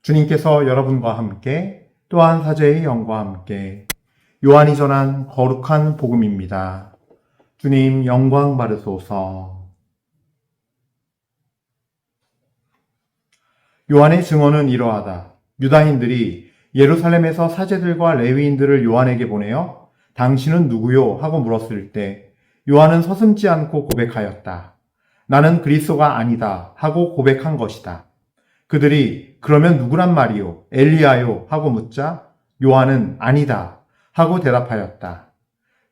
주님께서 여러분과 함께 또한 사제의 영과 함께 요한이 전한 거룩한 복음입니다. 주님 영광 받으소서. 요한의 증언은 이러하다. 유다인들이 예루살렘에서 사제들과 레위인들을 요한에게 보내어 당신은 누구요? 하고 물었을 때 요한은 서슴지 않고 고백하였다. 나는 그리스도가 아니다 하고 고백한 것이다. 그들이 그러면 누구란 말이요? 엘리야요? 하고 묻자 요한은 아니다 하고 대답하였다.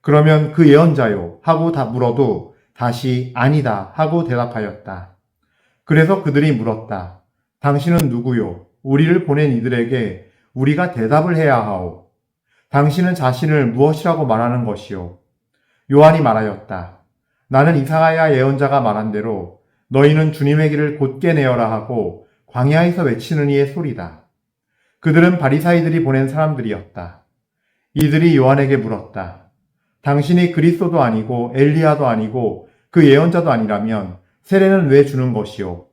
그러면 그 예언자요? 하고 물어도 다시 아니다 하고 대답하였다. 그래서 그들이 물었다. 당신은 누구요? 우리를 보낸 이들에게 우리가 대답을 해야 하오. 당신은 자신을 무엇이라고 말하는 것이요? 요한이 말하였다. 나는 이사야 예언자가 말한 대로 너희는 주님의 길을 곧게 내어라 하고 광야에서 외치는 이의 소리다. 그들은 바리사이들이 보낸 사람들이었다. 이들이 요한에게 물었다. 당신이 그리스도도 아니고 엘리야도 아니고 그 예언자도 아니라면 세례는 왜 주는 것이요?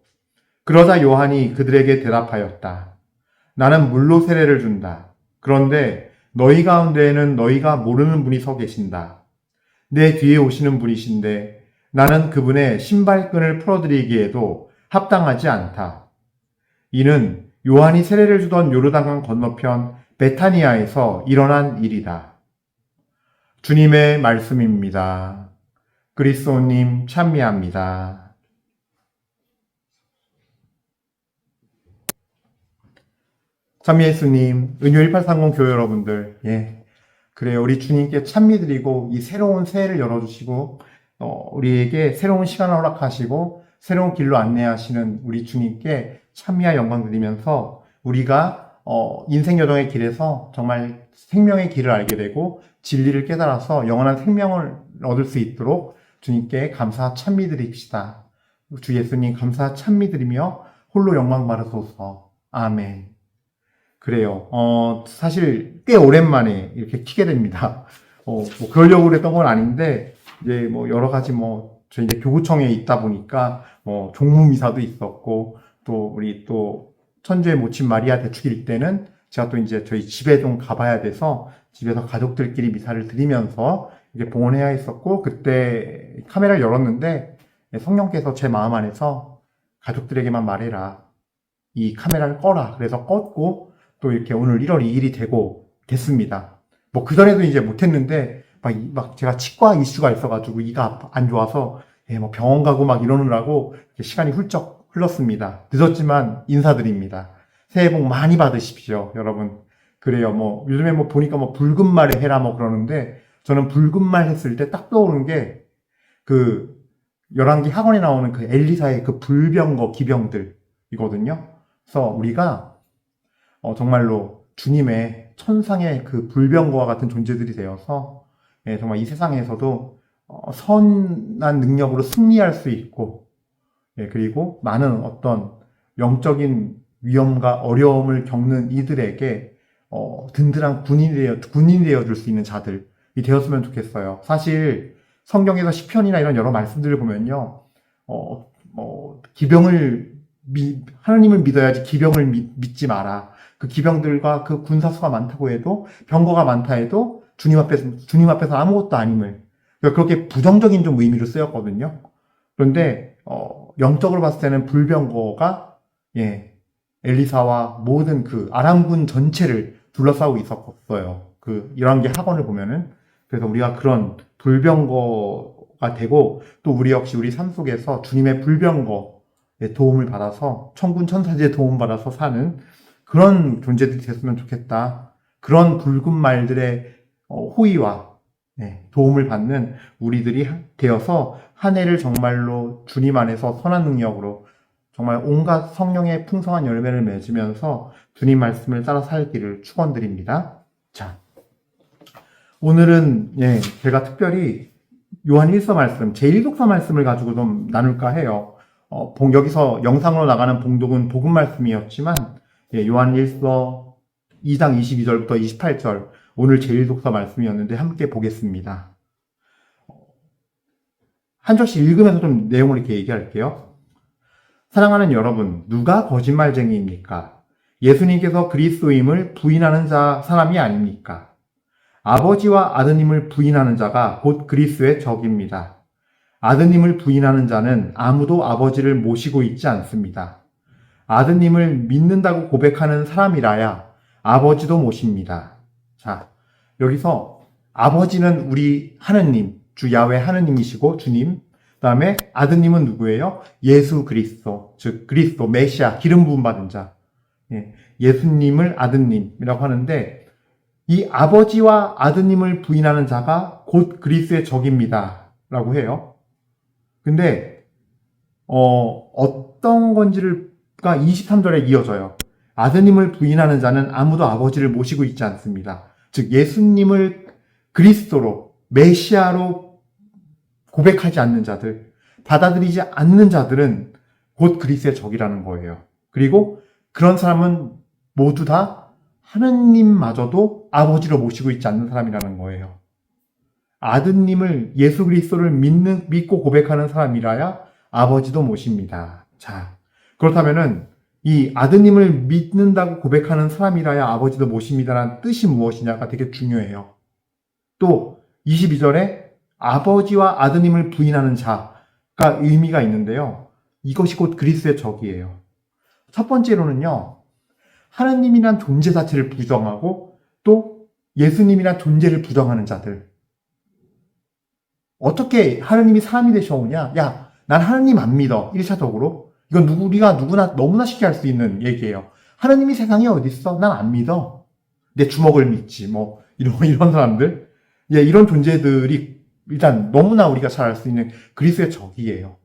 그러자 요한이 그들에게 대답하였다. 나는 물로 세례를 준다. 그런데 너희 가운데에는 너희가 모르는 분이 서 계신다. 내 뒤에 오시는 분이신데 나는 그분의 신발끈을 풀어드리기에도 합당하지 않다. 이는 요한이 세례를 주던 요르단강 건너편 베타니아에서 일어난 일이다. 주님의 말씀입니다. 그리스도님 찬미합니다. 찬미 예수님, 은요 1830 교회 여러분들, 그래요. 우리 주님께 찬미드리고 이 새로운 새해를 열어주시고 우리에게 새로운 시간을 허락하시고 새로운 길로 안내하시는 우리 주님께 찬미와 영광 드리면서 우리가 인생 여정의 길에서 정말 생명의 길을 알게 되고 진리를 깨달아서 영원한 생명을 얻을 수 있도록 주님께 감사 찬미 드립시다. 주 예수님 감사 찬미 드리며 홀로 영광 받으소서. 아멘. 그래요. 사실 꽤 오랜만에 이렇게 키게 됩니다. 뭐 그러려고 그랬던 건 아닌데 이제 뭐 여러 가지 저 이제 교구청에 있다 보니까 종무미사도 있었고 또 우리 또 천주의 모친 마리아 대축일 때는 제가 또 이제 저희 집에 좀 가봐야 돼서 집에서 가족들끼리 미사를 드리면서 이게 봉헌해야 했었고 그때 카메라를 열었는데 성령께서 제 마음 안에서 가족들에게만 말해라. 이 카메라를 꺼라. 그래서 껐고 또 이렇게 오늘 1월 2일이 되고 됐습니다. 그전에도 이제 못했는데 막 제가 치과 이슈가 있어가지고 이가 안 좋아서 병원 가고 막 이러느라고 시간이 훌쩍 흘렀습니다. 늦었지만 인사드립니다. 새해 복 많이 받으십시오, 여러분. 그래요. 요즘에 보니까 붉은 말에 해라 그러는데 저는 붉은 말 했을 때 딱 떠오르는 게 열왕기 학원에 나오는 그 엘리사의 그 불병거 기병들이거든요. 그래서 우리가 정말로 주님의 천상의 그 불병거와 같은 존재들이 되어서 정말 이 세상에서도 선한 능력으로 승리할 수 있고 그리고 많은 어떤 영적인 위험과 어려움을 겪는 이들에게 든든한 군인이 되어줄 수 있는 자들이 되었으면 좋겠어요. 사실 성경에서 시편이나 이런 여러 말씀들을 보면요, 하나님을 믿어야지 기병을 믿지 마라. 그 기병들과 그 군사수가 많다고 해도 병거가 많다 해도 주님 앞에서 아무것도 아님을 그렇게 부정적인 좀 의미로 쓰였거든요. 그런데 영적으로 봤을 때는 불병거가 엘리사와 모든 그 아람군 전체를 둘러싸고 있었어요. 이런 게 학원을 보면은 그래서 우리가 그런 불병거가 되고 또 우리 역시 우리 삶 속에서 주님의 불병거의 도움을 받아서 천군 천사들의 도움 받아서 사는 그런 존재들이 됐으면 좋겠다. 그런 붉은 말들의 호의와 도움을 받는 우리들이 되어서 한 해를 정말로 주님 안에서 선한 능력으로 정말 온갖 성령의 풍성한 열매를 맺으면서 주님 말씀을 따라 살기를 축원드립니다. 자, 오늘은 제가 특별히 요한 1서 말씀, 제1독서 말씀을 가지고 좀 나눌까 해요. 여기서 영상으로 나가는 봉독은 복음 말씀이었지만 요한 1서 2장 22절부터 28절 오늘 제1독서 말씀이었는데 함께 보겠습니다. 한 절씩 읽으면서 좀 내용을 이렇게 얘기할게요. 사랑하는 여러분, 누가 거짓말쟁이입니까? 예수님께서 그리스도임을 부인하는 사람이 아닙니까? 아버지와 아드님을 부인하는 자가 곧 그리스도의 적입니다. 아드님을 부인하는 자는 아무도 아버지를 모시고 있지 않습니다. 아드님을 믿는다고 고백하는 사람이라야 아버지도 모십니다. 자, 여기서 아버지는 우리 하느님, 주 야훼 하느님이시고 주님, 그 다음에 아드님은 누구예요? 예수 그리스도, 즉 그리스도, 메시아, 기름 부음 받은 자. 예수님을 아드님이라고 하는데 이 아버지와 아드님을 부인하는 자가 곧 그리스도의 적입니다. 라고 해요. 근데 어떤 건지가 23절에 이어져요. 아드님을 부인하는 자는 아무도 아버지를 모시고 있지 않습니다. 즉 예수님을 그리스도로 메시아로 고백하지 않는 자들, 받아들이지 않는 자들은 곧 그리스도의 적이라는 거예요. 그리고 그런 사람은 모두 다 하느님마저도 아버지로 모시고 있지 않는 사람이라는 거예요. 아드님을 예수 그리스도를 믿고 고백하는 사람이라야 아버지도 모십니다. 자, 그렇다면은 이 아드님을 믿는다고 고백하는 사람이라야 아버지도 모십니다라는 뜻이 무엇이냐가 되게 중요해요. 또 22절에 아버지와 아드님을 부인하는 자가 의미가 있는데요. 이것이 곧 그리스도의 적이에요. 첫 번째로는요. 하느님이란 존재 자체를 부정하고 또 예수님이란 존재를 부정하는 자들. 어떻게 하느님이 사람이 되셔오냐? 야, 난 하느님 안 믿어. 1차적으로. 이건 우리가 누구나 너무나 쉽게 할 수 있는 얘기예요. 하느님이 세상에 어디 있어? 난 안 믿어. 내 주먹을 믿지. 뭐 이런 사람들. 예, 이런 존재들이 일단 너무나 우리가 잘 알 수 있는 그리스도의 적이에요.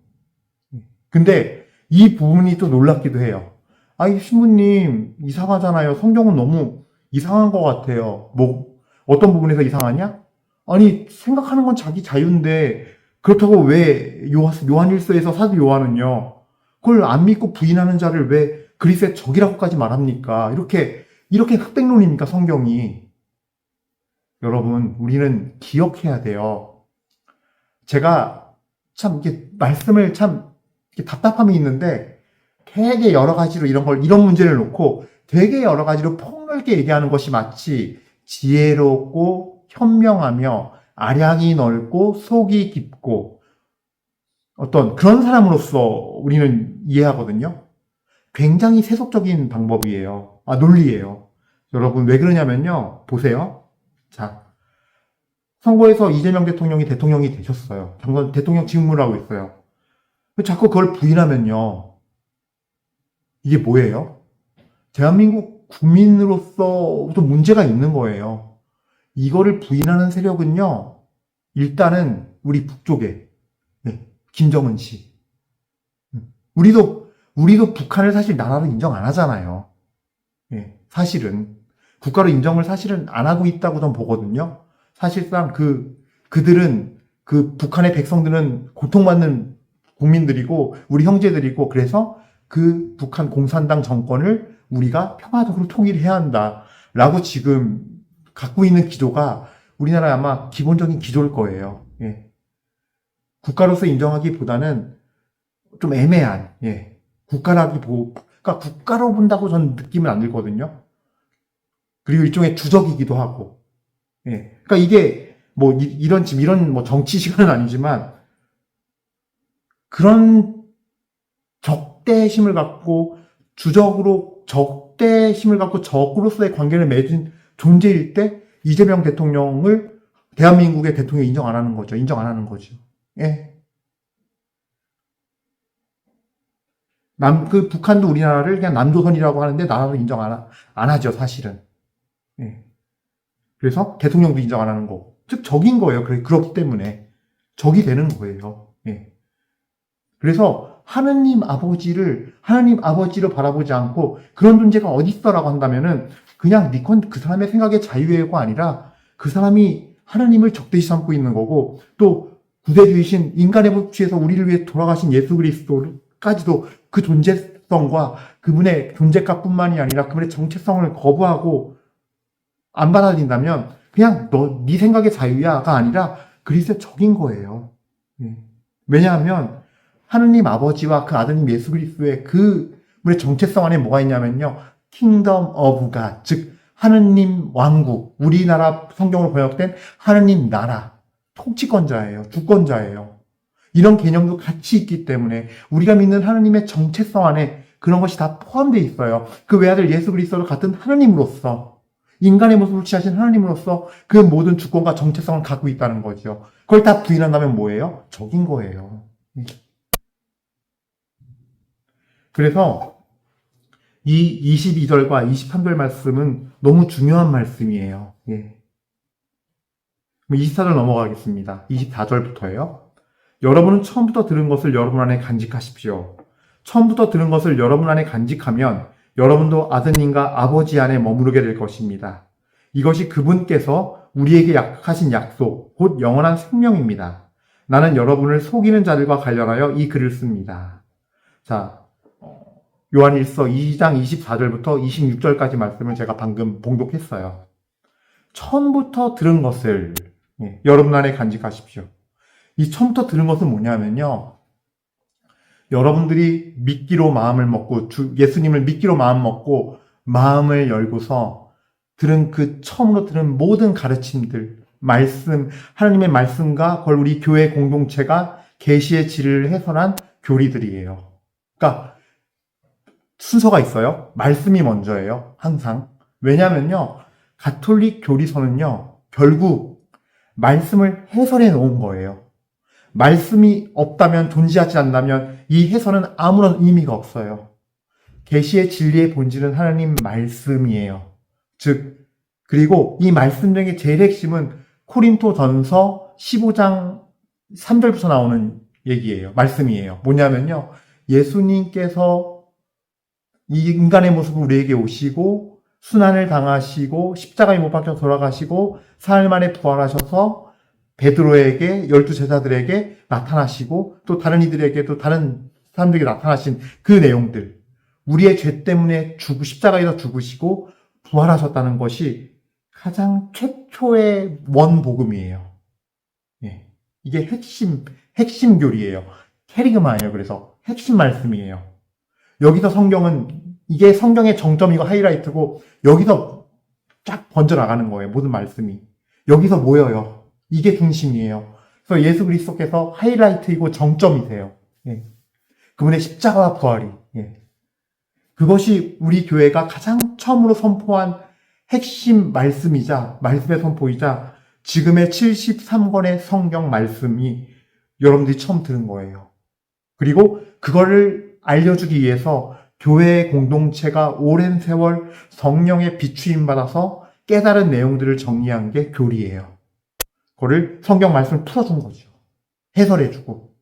근데 이 부분이 또 놀랍기도 해요. 아이 신부님 이상하잖아요. 성경은 너무 이상한 것 같아요. 뭐 어떤 부분에서 이상하냐? 아니 생각하는 건 자기 자유인데 그렇다고 왜 요한일서에서 사도 요한은요 그걸 안 믿고 부인하는 자를 왜 그리스도의 적이라고까지 말합니까? 이렇게 흑백론입니까 성경이? 여러분 우리는 기억해야 돼요. 제가 참 이게 말씀을 참 이렇게 답답함이 있는데 되게 여러 가지로 이런 문제를 놓고 되게 여러 가지로 폭넓게 얘기하는 것이 마치 지혜롭고 현명하며 아량이 넓고 속이 깊고 어떤 그런 사람으로서 우리는 이해하거든요. 굉장히 세속적인 방법이에요. 논리예요. 여러분 왜 그러냐면요. 보세요. 자, 선거에서 이재명 대통령이 되셨어요. 대통령 직무를 하고 있어요. 자꾸 그걸 부인하면요. 이게 뭐예요? 대한민국 국민으로서도 문제가 있는 거예요. 이거를 부인하는 세력은요, 일단은 우리 북쪽에, 김정은 씨. 우리도 북한을 사실 나라로 인정 안 하잖아요. 사실은. 국가로 인정을 사실은 안 하고 있다고 전 보거든요. 사실상 그들은 북한의 백성들은 고통받는 국민들이고, 우리 형제들이고, 그래서 그 북한 공산당 정권을 우리가 평화적으로 통일해야 한다라고 지금 갖고 있는 기조가 우리나라의 아마 기본적인 기조일 거예요. 국가로서 인정하기보다는 좀 애매한, 그러니까 국가로 본다고 저는 느낌은 안 들거든요. 그리고 일종의 주적이기도 하고. 그러니까 이게 뭐 이런 뭐 정치 시간은 아니지만 그런 적대심을 갖고 적대심을 갖고 적으로서의 관계를 맺은 존재일 때 이재명 대통령을 대한민국의 대통령 인정 안 하는 거죠. 인정 안 하는 거죠. 북한도 우리나라를 그냥 남조선이라고 하는데 나라로 인정 안 하죠, 사실은. 그래서 대통령도 인정 안 하는 거고. 즉, 적인 거예요. 그렇기 때문에. 적이 되는 거예요. 그래서 하느님 아버지로 바라보지 않고 그런 존재가 어딨어라고 한다면은 그냥 그 사람의 생각의 자유가 아니라 그 사람이 하느님을 적대시 삼고 있는 거고 또 구대주이신 인간의 법치에서 우리를 위해 돌아가신 예수 그리스도까지도 그 존재성과 그분의 존재값뿐만이 아니라 그분의 정체성을 거부하고 안 받아들인다면 그냥 네 생각의 자유야가 아니라 그리스도의 적인 거예요. 왜냐하면 하느님 아버지와 그 아드님 예수 그리스도의 그분의 정체성 안에 뭐가 있냐면요. kingdom of God, 즉 하느님 왕국, 우리나라 성경으로 번역된 하느님 나라, 통치권자예요. 주권자예요. 이런 개념도 같이 있기 때문에 우리가 믿는 하느님의 정체성 안에 그런 것이 다 포함되어 있어요. 그 외아들 예수 그리스도를 같은 하느님으로서, 인간의 모습을 취하신 하느님으로서 그 모든 주권과 정체성을 갖고 있다는 거죠. 그걸 다 부인한다면 뭐예요? 적인 거예요. 그래서 이 22절과 23절 말씀은 너무 중요한 말씀이에요. 24절 넘어가겠습니다. 24절부터예요. 여러분은 처음부터 들은 것을 여러분 안에 간직하십시오. 처음부터 들은 것을 여러분 안에 간직하면 여러분도 아드님과 아버지 안에 머무르게 될 것입니다. 이것이 그분께서 우리에게 약속하신 약속, 곧 영원한 생명입니다. 나는 여러분을 속이는 자들과 관련하여 이 글을 씁니다. 자, 요한일서 2장 24절부터 26절까지 말씀을 제가 방금 봉독했어요. 처음부터 들은 것을 여러분 안에 간직하십시오. 이 처음부터 들은 것은 뭐냐면요. 여러분들이 믿기로 마음을 먹고 예수님을 믿기로 마음 먹고 마음을 열고서 들은 그 처음으로 들은 모든 가르침들, 말씀, 하나님의 말씀과 그걸 우리 교회 공동체가 계시의 질을 해설한 교리들이에요. 그러니까 순서가 있어요. 말씀이 먼저예요. 항상. 왜냐면요. 가톨릭 교리서는요. 결국 말씀을 해설해 놓은 거예요. 말씀이 없다면, 존재하지 않다면 이 해설은 아무런 의미가 없어요. 계시의 진리의 본질은 하나님 말씀이에요. 즉, 그리고 이 말씀 중에 제일 핵심은 코린토전서 15장 3절부터 나오는 얘기예요. 말씀이에요. 뭐냐면요. 예수님께서 이 인간의 모습으로 우리에게 오시고 순환을 당하시고 십자가에 못 박혀 돌아가시고 사흘 만에 부활하셔서 베드로에게 12제자들에게 나타나시고 또 다른 이들에게 또 다른 사람들에게 나타나신 그 내용들, 우리의 죄 때문에 십자가에서 죽으시고 부활하셨다는 것이 가장 최초의 원복음이에요. 이게 핵심 교리예요. 캐리그마예요. 그래서 핵심 말씀이에요. 여기서 성경은 이게 성경의 정점이고 하이라이트고 여기서 쫙 번져나가는 거예요. 모든 말씀이. 여기서 모여요. 이게 중심이에요. 그래서 예수 그리스도께서 하이라이트이고 정점이세요. 그분의 십자가와 부활이. 그것이 우리 교회가 가장 처음으로 선포한 핵심 말씀이자 말씀의 선포이자 지금의 73권의 성경 말씀이 여러분들이 처음 들은 거예요. 그리고 그거를 알려주기 위해서 교회의 공동체가 오랜 세월 성령의 비추임 받아서 깨달은 내용들을 정리한 게 교리예요. 그거를 성경 말씀을 풀어준 거죠. 해설해주고.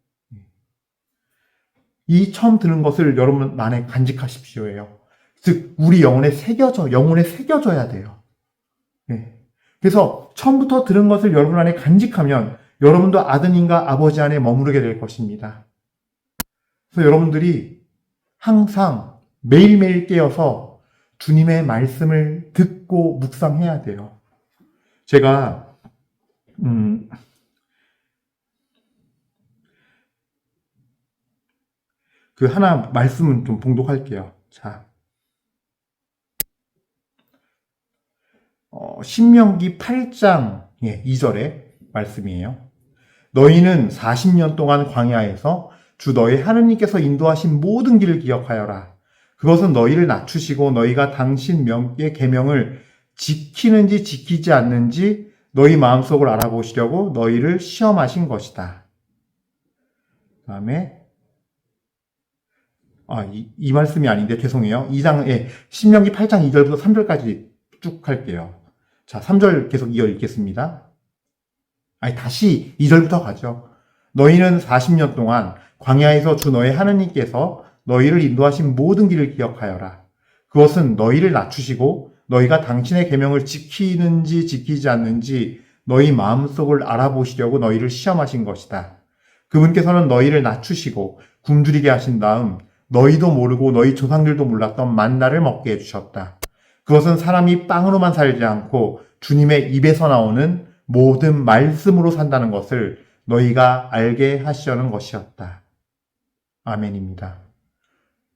이 처음 들은 것을 여러분 안에 간직하십시오예요. 즉 우리 영혼에 새겨져야 돼요. 그래서 처음부터 들은 것을 여러분 안에 간직하면 여러분도 아드님과 아버지 안에 머무르게 될 것입니다. 그래서 여러분들이 항상 매일매일 깨어서 주님의 말씀을 듣고 묵상해야 돼요. 제가 그 하나 말씀은 좀 봉독할게요. 자, 신명기 8장 2절의 말씀이에요. 너희는 40년 동안 광야에서 주 너희 하느님께서 인도하신 모든 길을 기억하여라. 그것은 너희를 낮추시고 너희가 당신 명의 계명을 지키는지 지키지 않는지 너희 마음속을 알아보시려고 너희를 시험하신 것이다. 그 다음에 이 말씀이 아닌데 죄송해요. 신명기 8장 2절부터 3절까지 쭉 할게요. 자, 3절 계속 이어 읽겠습니다. 다시 2절부터 가죠. 너희는 40년 동안 광야에서 주 너희 하느님께서 너희를 인도하신 모든 길을 기억하여라. 그것은 너희를 낮추시고 너희가 당신의 계명을 지키는지 지키지 않는지 너희 마음속을 알아보시려고 너희를 시험하신 것이다. 그분께서는 너희를 낮추시고 굶주리게 하신 다음 너희도 모르고 너희 조상들도 몰랐던 만나를 먹게 해주셨다. 그것은 사람이 빵으로만 살지 않고 주님의 입에서 나오는 모든 말씀으로 산다는 것을 너희가 알게 하시려는 것이었다. 아멘입니다.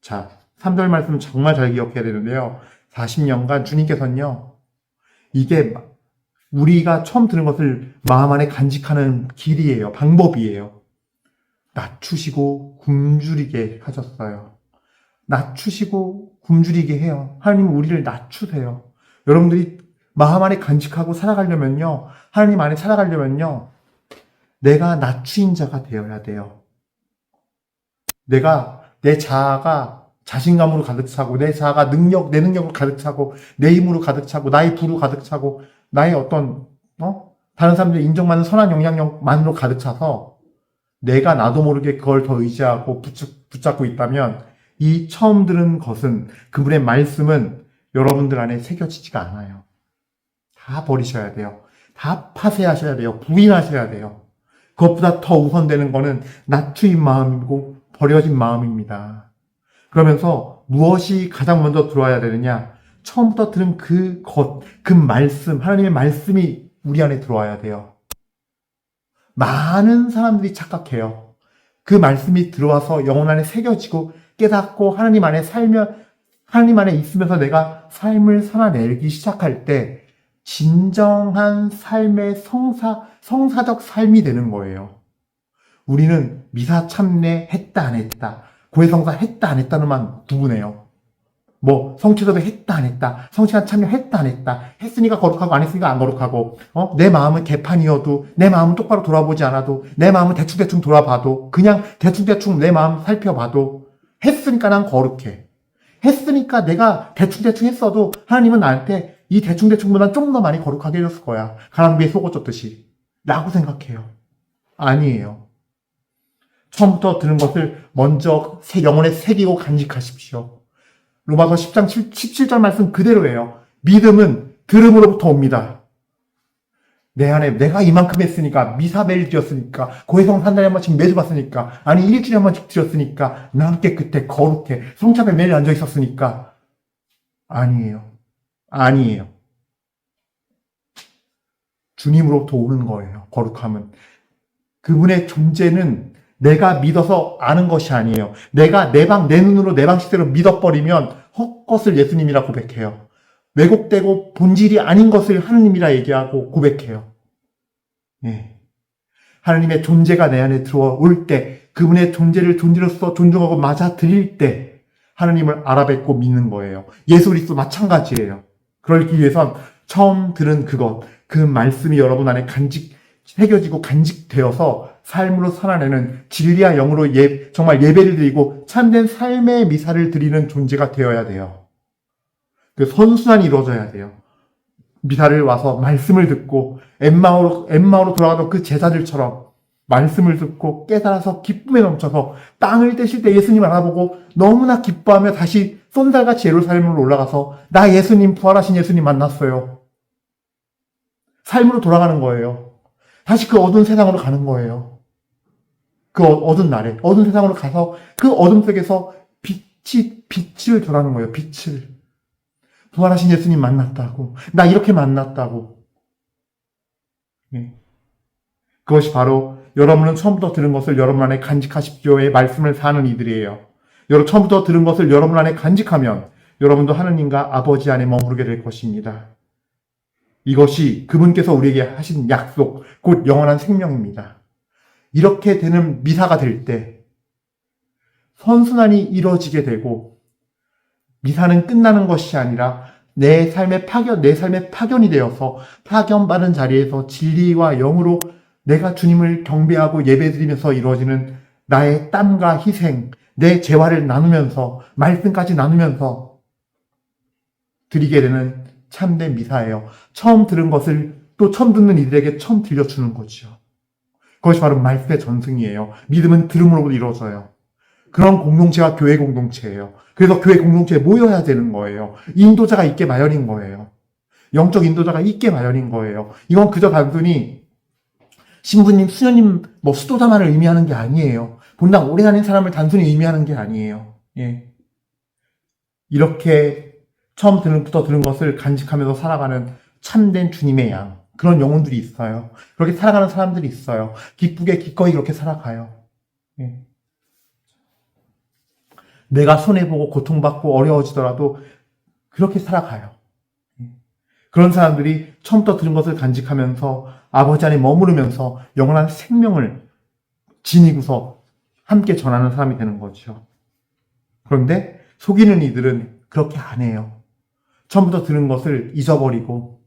자, 3절 말씀 정말 잘 기억해야 되는데요. 40년간 주님께서는요, 이게 우리가 처음 들은 것을 마음 안에 간직하는 길이에요. 방법이에요. 낮추시고 굶주리게 하셨어요. 낮추시고 굶주리게 해요. 하나님은 우리를 낮추세요. 여러분들이 마음 안에 간직하고 살아가려면요, 하나님 안에 살아가려면요, 내가 낮추인 자가 되어야 돼요. 내 자아가 자신감으로 가득 차고, 내 자아가 내 능력으로 가득 차고, 내 힘으로 가득 차고, 나의 부로 가득 차고, 나의 다른 사람들의 인정받는 선한 영향력만으로 가득 차서, 내가 나도 모르게 그걸 더 의지하고 붙잡고 있다면, 이 처음 들은 것은, 그분의 말씀은 여러분들 안에 새겨지지가 않아요. 다 버리셔야 돼요. 다 파쇄하셔야 돼요. 부인하셔야 돼요. 그것보다 더 우선되는 거는 낮추인 마음이고 버려진 마음입니다. 그러면서 무엇이 가장 먼저 들어와야 되느냐? 처음부터 들은 그 말씀, 하나님의 말씀이 우리 안에 들어와야 돼요. 많은 사람들이 착각해요. 그 말씀이 들어와서 영혼 안에 새겨지고 깨닫고 하나님 안에 있으면서 내가 삶을 살아내기 시작할 때 진정한 삶의 성사적 삶이 되는 거예요. 우리는 미사 참내 했다 안 했다, 고해성사 했다 안 했다는만 구분해요. 성취도배 했다 안 했다, 성취한 참여 했다 안 했다, 했으니까 거룩하고 안 했으니까 안 거룩하고, 내 마음은 개판이어도, 내 마음은 똑바로 돌아보지 않아도, 내 마음은 대충대충 돌아봐도, 그냥 대충대충 내 마음 살펴봐도, 했으니까 난 거룩해. 했으니까 내가 대충대충 했어도 하나님은 나한테 이 대충대충보다 좀 더 많이 거룩하게 해줬을 거야. 가랑비에 속옷 줬듯이. 라고 생각해요. 아니에요. 처음부터 들은 것을 먼저 영혼에 새기고 간직하십시오. 로마서 10장 17절 말씀 그대로예요. 믿음은 들음으로부터 옵니다. 내 안에 내가 이만큼 했으니까, 미사 매일 드렸으니까, 고해성 한 달에 한 번씩 매주 봤으니까, 아니 일주일에 한 번씩 드렸으니까, 난 깨끗해, 거룩해, 성찬에 매일 앉아 있었으니까. 아니에요. 주님으로부터 오는 거예요, 거룩함은. 그분의 존재는 내가 믿어서 아는 것이 아니에요. 내가 내 눈으로 내 방식대로 믿어버리면 헛것을 예수님이라 고백해요. 왜곡되고 본질이 아닌 것을 하느님이라 얘기하고 고백해요. 하나님의 존재가 내 안에 들어올 때, 그분의 존재를 존재로서 존중하고 맞아들일 때 하나님을 알아뵙고 믿는 거예요. 예수 그리스도 마찬가지예요. 그러기 위해선 처음 들은 그 말씀이 여러분 안에 새겨지고 간직되어서 삶으로 살아내는 진리와 영으로 정말 예배를 드리고 참된 삶의 미사를 드리는 존재가 되어야 돼요. 그 선순환이 이루어져야 돼요. 미사를 와서 말씀을 듣고 엠마오로 돌아가던 그 제자들처럼 말씀을 듣고 깨달아서 기쁨에 넘쳐서 땅을 떼실 때 예수님 알아보고 너무나 기뻐하며 다시 쏜살같이 예루살렘으로 올라가서 나 예수님, 부활하신 예수님 만났어요. 삶으로 돌아가는 거예요. 다시 그 어두운 세상으로 가는 거예요. 그 어두운 날에 어두운 세상으로 가서 그 어둠 속에서 빛을 전하는 거예요. 빛을. 부활하신 예수님 만났다고, 나 이렇게 만났다고. 그것이 바로 여러분은 처음부터 들은 것을 여러분 안에 간직하십시오의 말씀을 사는 이들이에요. 처음부터 들은 것을 여러분 안에 간직하면 여러분도 하느님과 아버지 안에 머무르게 될 것입니다. 이것이 그분께서 우리에게 하신 약속, 곧 영원한 생명입니다. 이렇게 되는 미사가 될 때 선순환이 이루어지게 되고, 미사는 끝나는 것이 아니라 내 삶의 파견이 되어서 파견받은 자리에서 진리와 영으로 내가 주님을 경배하고 예배드리면서 이루어지는 나의 땀과 희생, 내 재화를 나누면서 말씀까지 나누면서 드리게 되는 참된 미사예요. 처음 들은 것을 또 처음 듣는 이들에게 처음 들려주는 거죠. 그것이 바로 말씀의 전승이에요. 믿음은 들음으로 이루어져요. 그런 공동체가 교회 공동체예요. 그래서 교회 공동체에 모여야 되는 거예요. 인도자가 있게 마련인 거예요. 영적 인도자가 있게 마련인 거예요. 이건 그저 단순히 신부님, 수녀님, 수도자만을 의미하는 게 아니에요. 본당 오래 다닌 사람을 단순히 의미하는 게 아니에요. 이렇게 처음부터 들은 것을 간직하면서 살아가는 참된 주님의 양, 그런 영혼들이 있어요. 그렇게 살아가는 사람들이 있어요. 기쁘게 기꺼이 그렇게 살아가요. 내가 손해보고 고통받고 어려워지더라도 그렇게 살아가요. 그런 사람들이 처음부터 들은 것을 간직하면서 아버지 안에 머무르면서 영원한 생명을 지니고서 함께 전하는 사람이 되는 거죠. 그런데 속이는 이들은 그렇게 안 해요. 처음부터 들은 것을 잊어버리고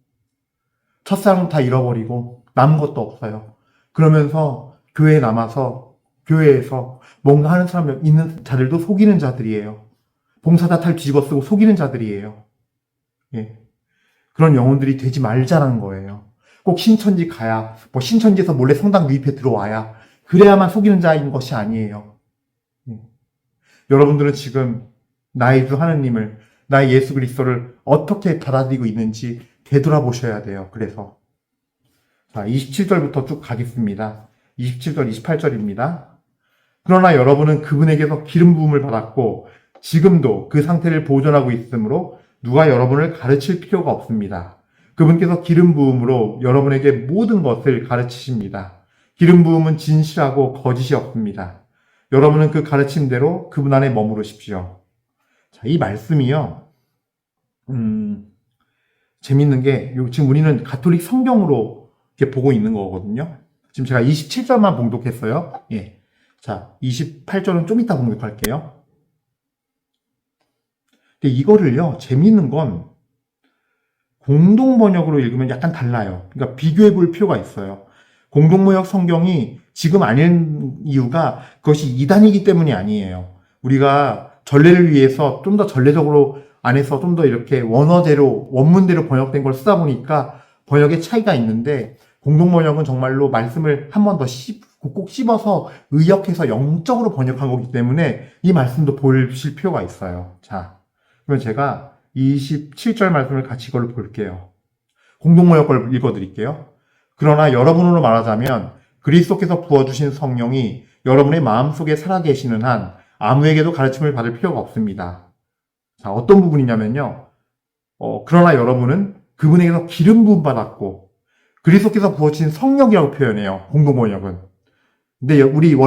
첫사랑 다 잃어버리고 남은 것도 없어요. 그러면서 교회에 남아서 교회에서 뭔가 하는 사람 있는 자들도 속이는 자들이에요. 봉사자탈 뒤집어 쓰고 속이는 자들이에요. 예. 그런 영혼들이 되지 말자는 거예요. 꼭 신천지 가야, 뭐 신천지에서 몰래 성당 유입해 들어와야, 그래야만 속이는 자인 것이 아니에요. 여러분들은 지금 나의 주 하느님을, 나의 예수 그리스도를 어떻게 받아들이고 있는지 되돌아보셔야 돼요. 그래서 자, 27절부터 쭉 가겠습니다. 27절, 28절입니다. 그러나 여러분은 그분에게서 기름 부음을 받았고 지금도 그 상태를 보존하고 있으므로 누가 여러분을 가르칠 필요가 없습니다. 그분께서 기름 부음으로 여러분에게 모든 것을 가르치십니다. 기름 부음은 진실하고 거짓이 없습니다. 여러분은 그 가르침대로 그분 안에 머무르십시오. 자, 이 말씀이요. 재밌는 게 지금 우리는 가톨릭 성경으로 이렇게 보고 있는 거거든요. 지금 제가 27절만 봉독했어요. 예. 자, 28절은 좀 이따 봉독할게요. 근데 이거를요, 재밌는 건 공동 번역으로 읽으면 약간 달라요. 그러니까 비교해 볼 필요가 있어요. 공동 번역 성경이 지금 아닌 이유가 그것이 이단이기 때문이 아니에요. 우리가 전례를 위해서 좀 더 전례적으로 안에서 좀 더 이렇게 원어대로, 원문대로 번역된 걸 쓰다 보니까 번역의 차이가 있는데 공동 번역은 정말로 말씀을 한 번 더 꼭 씹어서 의역해서 영적으로 번역한 거기 때문에 이 말씀도 보실 필요가 있어요. 자, 그러면 제가 27절 말씀을 같이 이걸로 볼게요. 공동번역 걸 읽어드릴게요. 그러나 여러분으로 말하자면 그리스도께서 부어주신 성령이 여러분의 마음속에 살아계시는 한 아무에게도 가르침을 받을 필요가 없습니다. 자, 어떤 부분이냐면요. 그러나 여러분은 그분에게서 기름 부음 받았고 그리스도께서 부어주신 성령이라고 표현해요. 공동번역은. 근데 우리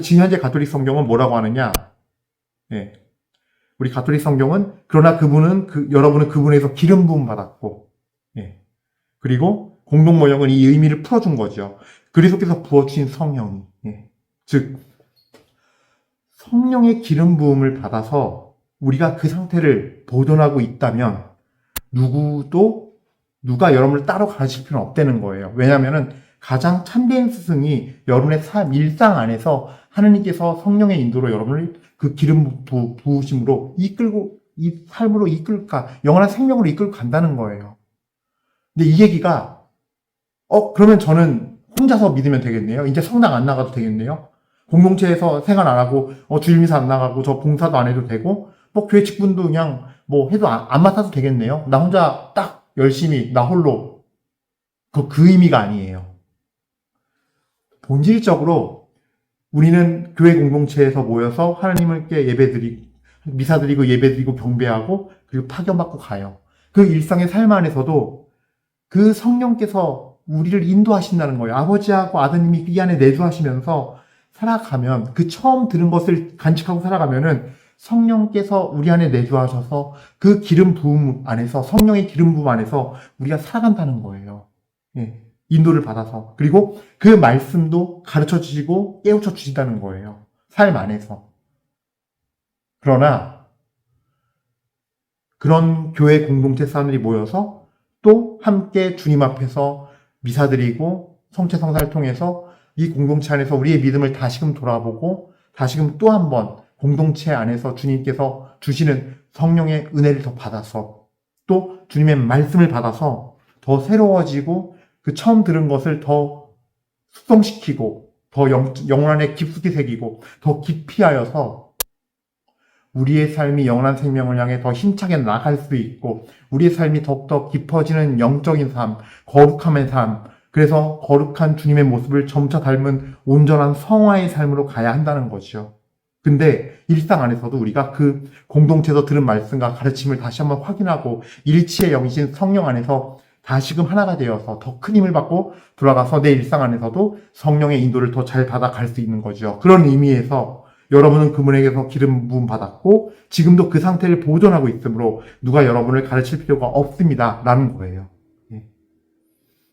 지금 현재 가톨릭 성경은 뭐라고 하느냐? 예. 우리 가톨릭 성경은 그러나 여러분은 그분에서 기름 부음 받았고, 예. 그리고 공동번역은 이 의미를 풀어준 거죠. 그리스도께서 부어주신 성령이, 예. 즉 성령의 기름 부음을 받아서 우리가 그 상태를 보존하고 있다면 누가 여러분을 따로 가르칠 필요는 없다는 거예요. 왜냐하면은 가장 참된 스승이 여러분의 일상 안에서 하느님께서 성령의 인도로 여러분을 그 기름 부으심으로 이 삶으로 영원한 생명으로 이끌고 간다는 거예요. 근데 이 얘기가, 그러면 저는 혼자서 믿으면 되겠네요. 이제 성당 안 나가도 되겠네요. 공동체에서 생활 안 하고, 주일미사 안 나가고, 저 봉사도 안 해도 되고, 교회 직분도 그냥 해도 안 맡아도 되겠네요. 나 혼자 딱 열심히, 나 홀로. 그 의미가 아니에요. 본질적으로 우리는 교회 공동체에서 모여서 하나님께 미사드리고 예배드리고 경배하고 그리고 파견받고 가요. 그 일상의 삶 안에서도 그 성령께서 우리를 인도하신다는 거예요. 아버지하고 아드님이 이 안에 내주하시면서 살아가면 그 처음 들은 것을 간직하고 살아가면은 성령께서 우리 안에 내주하셔서 그 기름 부음 안에서 성령의 기름 부음 안에서 우리가 살아간다는 거예요. 예. 인도를 받아서. 그리고 그 말씀도 가르쳐 주시고 깨우쳐 주신다는 거예요. 삶 안에서. 그러나 그런 교회 공동체 사람들이 모여서 또 함께 주님 앞에서 미사드리고 성체성사를 통해서 이 공동체 안에서 우리의 믿음을 다시금 돌아보고 다시금 또 한 번 공동체 안에서 주님께서 주시는 성령의 은혜를 더 받아서 또 주님의 말씀을 받아서 더 새로워지고 그 처음 들은 것을 더 숙성시키고 더 영혼 안에 깊숙이 새기고 더 깊이 하여서 우리의 삶이 영원한 생명을 향해 더 힘차게 나아갈 수 있고 우리의 삶이 더욱더 깊어지는 영적인 삶, 거룩함의 삶, 그래서 거룩한 주님의 모습을 점차 닮은 온전한 성화의 삶으로 가야 한다는 것이죠. 근데 일상 안에서도 우리가 그 공동체에서 들은 말씀과 가르침을 다시 한번 확인하고 일치의 영이신 성령 안에서 다시금 하나가 되어서 더 큰 힘을 받고 돌아가서 내 일상 안에서도 성령의 인도를 더 잘 받아갈 수 있는 거죠. 그런 의미에서 여러분은 그분에게서 기름 부음 받았고 지금도 그 상태를 보존하고 있으므로 누가 여러분을 가르칠 필요가 없습니다. 라는 거예요. 예.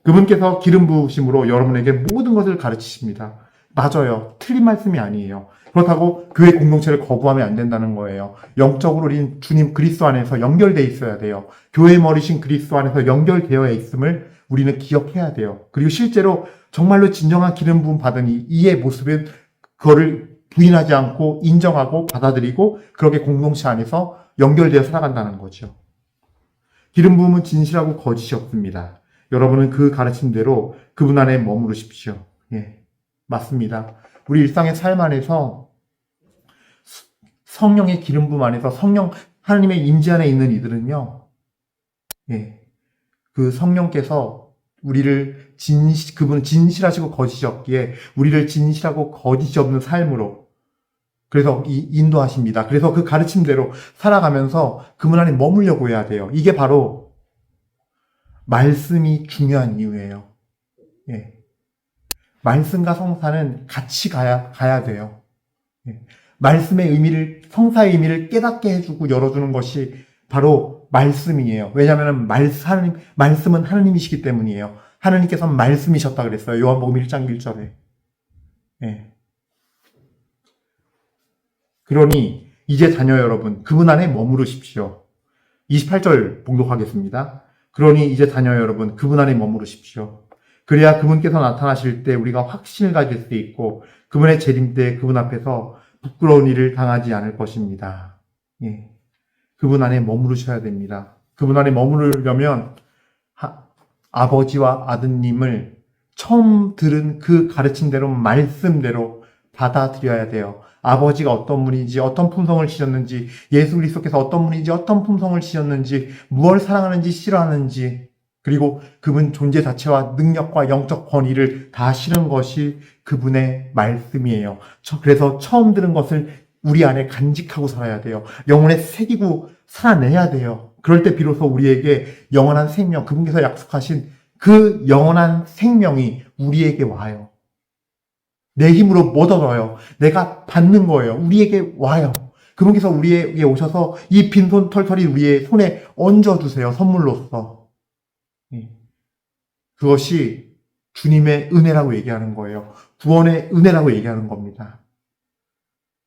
그분께서 기름 부으심으로 여러분에게 모든 것을 가르치십니다. 맞아요. 틀린 말씀이 아니에요. 그렇다고 교회 공동체를 거부하면 안 된다는 거예요. 영적으로 우린 주님 그리스도 안에서 연결되어 있어야 돼요. 교회 머리신 그리스도 안에서 연결되어 있음을 우리는 기억해야 돼요. 그리고 실제로 정말로 진정한 기름 부음 받은 이의 모습은 그거를 부인하지 않고 인정하고 받아들이고 그렇게 공동체 안에서 연결되어 살아간다는 거죠. 기름 부음은 진실하고 거짓이 없습니다. 여러분은 그 가르침대로 그분 안에 머무르십시오. 예, 맞습니다. 우리 일상의 삶 안에서 성령의 기름 부음 안에서 하나님의 임재 안에 있는 이들은요, 예, 그 성령께서 우리를 그분은 진실하시고 거짓이 없기에 우리를 진실하고 거짓이 없는 삶으로 그래서 인도하십니다. 그래서 그 가르침대로 살아가면서 그분 안에 머물려고 해야 돼요. 이게 바로 말씀이 중요한 이유예요. 예. 말씀과 성사는 같이 가야 돼요. 예. 말씀의 의미를, 성사의 의미를 깨닫게 해주고 열어주는 것이 바로 말씀이에요. 왜냐하면 말씀은 하느님이시기 때문이에요. 하느님께서 말씀이셨다 그랬어요. 요한복음 1장 1절에. 예. 그러니 이제 자녀 여러분, 그분 안에 머무르십시오. 28절 봉독하겠습니다. 그러니 이제 자녀 여러분, 그분 안에 머무르십시오. 그래야 그분께서 나타나실 때 우리가 확신을 가질 수 있고 그분의 재림 때 그분 앞에서 부끄러운 일을 당하지 않을 것입니다. 예. 그분 안에 머무르셔야 됩니다. 그분 안에 머무르려면 아버지와 아드님을 처음 들은 그 가르침대로 말씀대로 받아들여야 돼요. 아버지가 어떤 분인지, 어떤 품성을 씌셨는지, 예수 그리스도께서 어떤 분인지, 어떤 품성을 씌셨는지, 무엇을 사랑하는지, 싫어하는지, 그리고 그분 존재 자체와 능력과 영적 권위를 다 실은 것이 그분의 말씀이에요. 그래서 처음 들은 것을 우리 안에 간직하고 살아야 돼요. 영혼에 새기고 살아내야 돼요. 그럴 때 비로소 우리에게 영원한 생명, 그분께서 약속하신 그 영원한 생명이 우리에게 와요. 내 힘으로 못 얻어요. 내가 받는 거예요. 우리에게 와요. 그분께서 우리에게 오셔서 이 빈손 털털이 우리의 손에 얹어주세요. 선물로서. 그것이 주님의 은혜라고 얘기하는 거예요. 구원의 은혜라고 얘기하는 겁니다.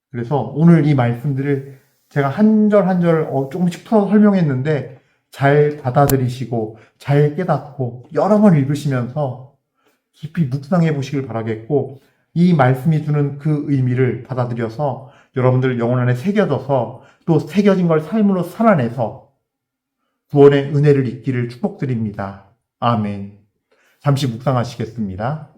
그래서 오늘 이 말씀들을 제가 한 절 한 절 조금씩 풀어서 설명했는데 잘 받아들이시고 잘 깨닫고 여러 번 읽으시면서 깊이 묵상해 보시길 바라겠고 이 말씀이 주는 그 의미를 받아들여서 여러분들 영혼 안에 새겨져서 또 새겨진 걸 삶으로 살아내서 구원의 은혜를 잊기를 축복드립니다. 아멘. 잠시 묵상하시겠습니다.